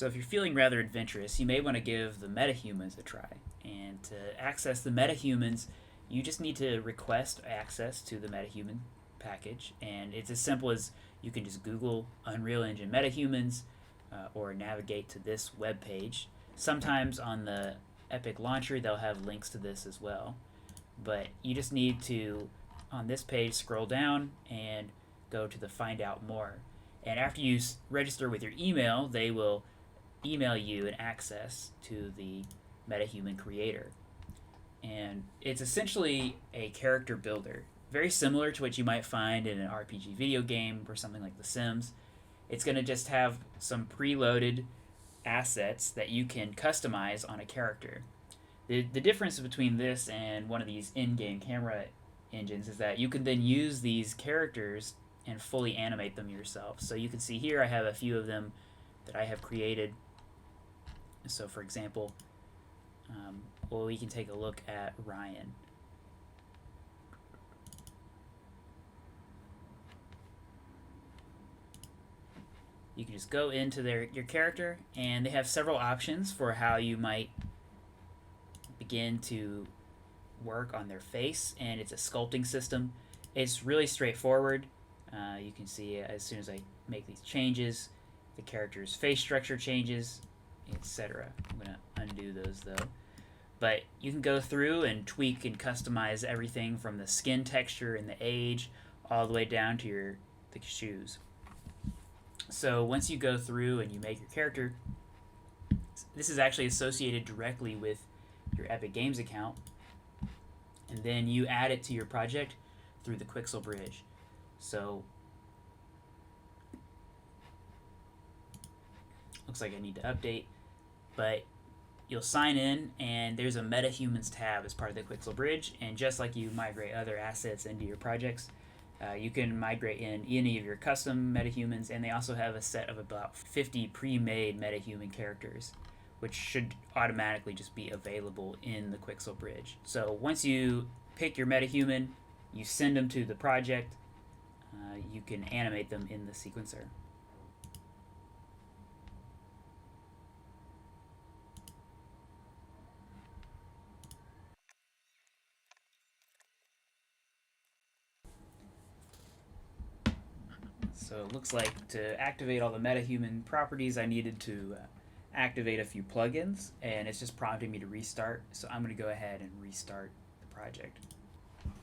So if you're feeling rather adventurous, you may want to give the MetaHumans a try. And to access the MetaHumans, you just need to request access to the MetaHuman package. And it's as simple as you can just Google Unreal Engine MetaHumans or navigate to this web page. Sometimes on the Epic Launcher, they'll have links to this as well. But you just need to, on this page, scroll down and go to the Find Out More. And after you register with your email, they will email you an access to the MetaHuman creator. And it's essentially a character builder, very similar to what you might find in an RPG video game or something like The Sims. It's going to just have some preloaded assets that you can customize on a character. The difference between this and one of these in-game camera engines is that you can then use these characters and fully animate them yourself. So you can see here I have a few of them that I have created. So for example, we can take a look at Ryan. You can just go into your character, and they have several options for how you might begin to work on their face, and it's a sculpting system. It's really straightforward. You can see as soon as I make these changes, the character's face structure changes, etc. I'm going to undo those though. But you can go through and tweak and customize everything from the skin texture and the age all the way down to the shoes. So once you go through and you make your character, this is actually associated directly with your Epic Games account, and then you add it to your project through the Quixel Bridge. So looks like I need to update, but you'll sign in, and there's a MetaHumans tab as part of the Quixel Bridge, and just like you migrate other assets into your projects, you can migrate in any of your custom MetaHumans, and they also have a set of about 50 pre-made MetaHuman characters, which should automatically just be available in the Quixel Bridge. So once you pick your MetaHuman, you send them to the project, you can animate them in the sequencer. So it looks like to activate all the MetaHuman properties, I needed to activate a few plugins, and it's just prompting me to restart. So I'm going to go ahead and restart the project.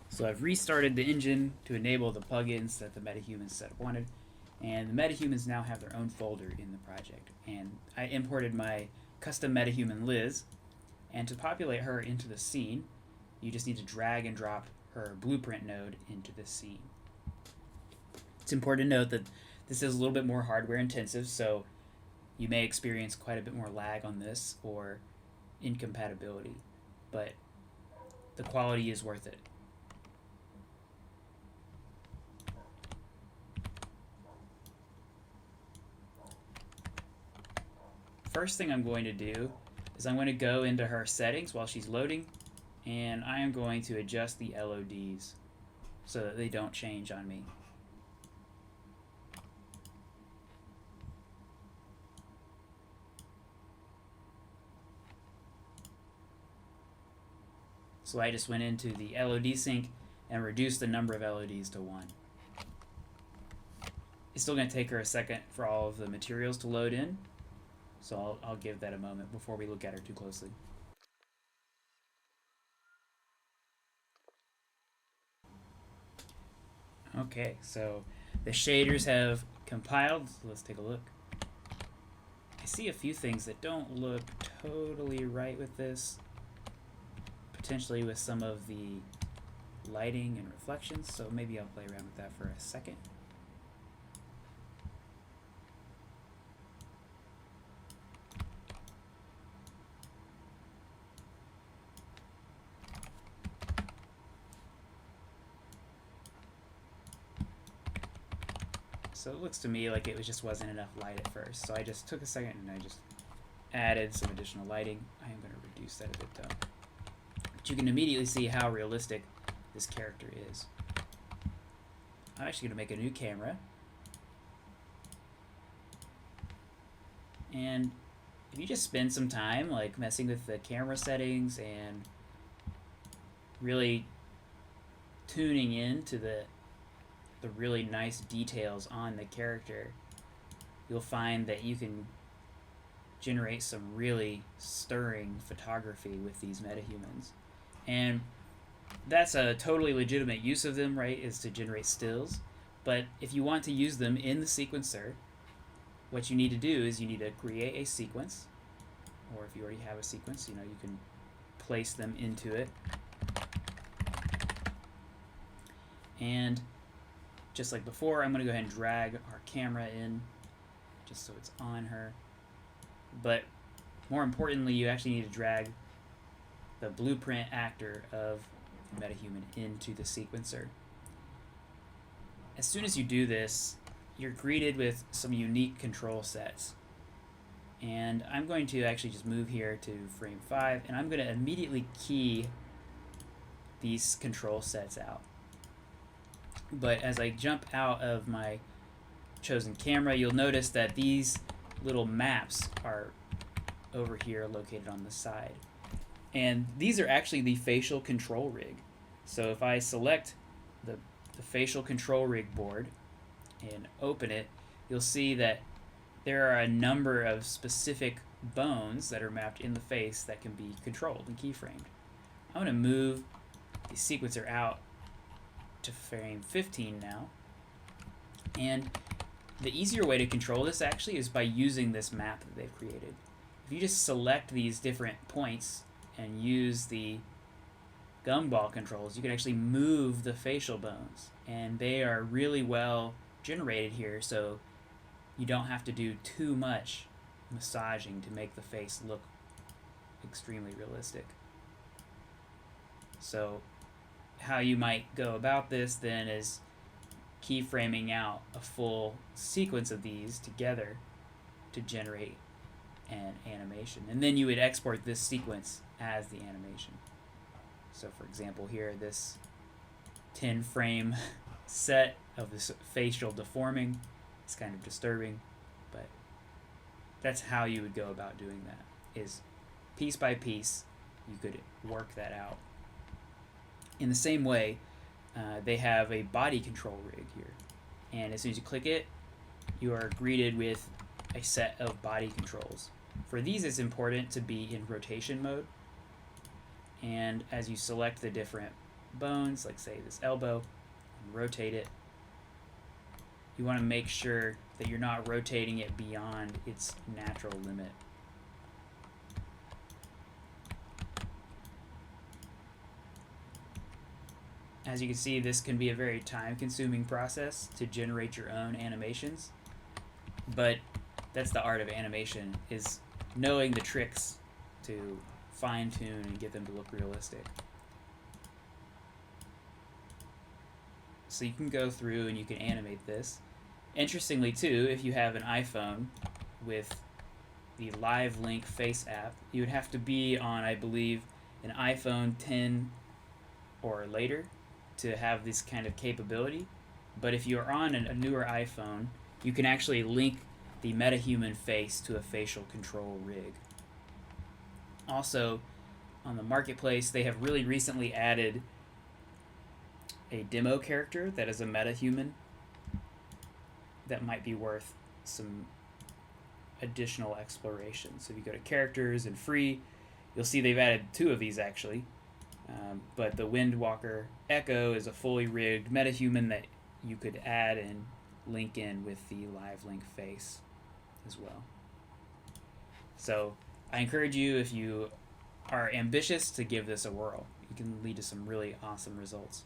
So I've restarted the engine to enable the plugins that the MetaHumans setup wanted, and the MetaHumans now have their own folder in the project. And I imported my custom MetaHuman Liz, and to populate her into the scene, you just need to drag and drop her blueprint node into this scene. It's important to note that this is a little bit more hardware intensive, so you may experience quite a bit more lag on this or incompatibility, but the quality is worth it. First thing I'm going to do is I'm going to go into her settings while she's loading, and I am going to adjust the LODs so that they don't change on me. So I just went into the LOD sync and reduced the number of LODs to 1. It's still going to take her a second for all of the materials to load in, so I'll give that a moment before we look at her too closely. Okay, so the shaders have compiled, so let's take a look. I see a few things that don't look totally right with this, potentially with some of the lighting and reflections, so maybe I'll play around with that for a second. So it looks to me like it just wasn't enough light at first, so I just took a second and I just added some additional lighting. I am going to reduce that a bit though. But you can immediately see how realistic this character is. I'm actually going to make a new camera, and if you just spend some time like messing with the camera settings and really tuning in to the really nice details on the character, you'll find that you can generate some really stirring photography with these metahumans. And that's a totally legitimate use of them, right, is to generate stills. But if you want to use them in the sequencer, what you need to do is you need to create a sequence, or if you already have a sequence, you can place them into it. And just like before, I'm going to go ahead and drag our camera in just so it's on her. But more importantly, you actually need to drag the blueprint actor of the metahuman into the sequencer. As soon as you do this, you're greeted with some unique control sets. And I'm going to actually just move here to frame 5, and I'm going to immediately key these control sets out. But as I jump out of my chosen camera, you'll notice that these little maps are over here located on the side. And these are actually the facial control rig. So if I select the facial control rig board and open it, you'll see that there are a number of specific bones that are mapped in the face that can be controlled and keyframed. I'm going to move the sequencer out to frame 15 now. And the easier way to control this actually is by using this map that they've created. If you just select these different points and use the gumball controls, you can actually move the facial bones. And they are really well generated here, so you don't have to do too much massaging to make the face look extremely realistic. So how you might go about this then is keyframing out a full sequence of these together to generate an animation. And then you would export this sequence as the animation. So for example here, this 10 frame set of this facial deforming, it's kind of disturbing, but that's how you would go about doing that, is piece by piece you could work that out. In the same way, they have a body control rig here, and as soon as you click it, you are greeted with a set of body controls. For these, it's important to be in rotation mode, and as you select the different bones, like say this elbow, and rotate it, you want to make sure that you're not rotating it beyond its natural limit. As you can see, this can be a very time-consuming process to generate your own animations, but that's the art of animation, is knowing the tricks to fine-tune and get them to look realistic. So you can go through and you can animate this. Interestingly too, if you have an iPhone with the Live Link Face app, you would have to be on, I believe, an iPhone 10 or later to have this kind of capability. But if you're on a newer iPhone, you can actually link the MetaHuman face to a facial control rig. Also, on the marketplace, they have really recently added a demo character that is a MetaHuman that might be worth some additional exploration. So if you go to characters and free, you'll see they've added 2 of these actually. But the Windwalker Echo is a fully rigged MetaHuman that you could add and link in with the Live Link face as well. So I encourage you, if you are ambitious, to give this a whirl. You can lead to some really awesome results.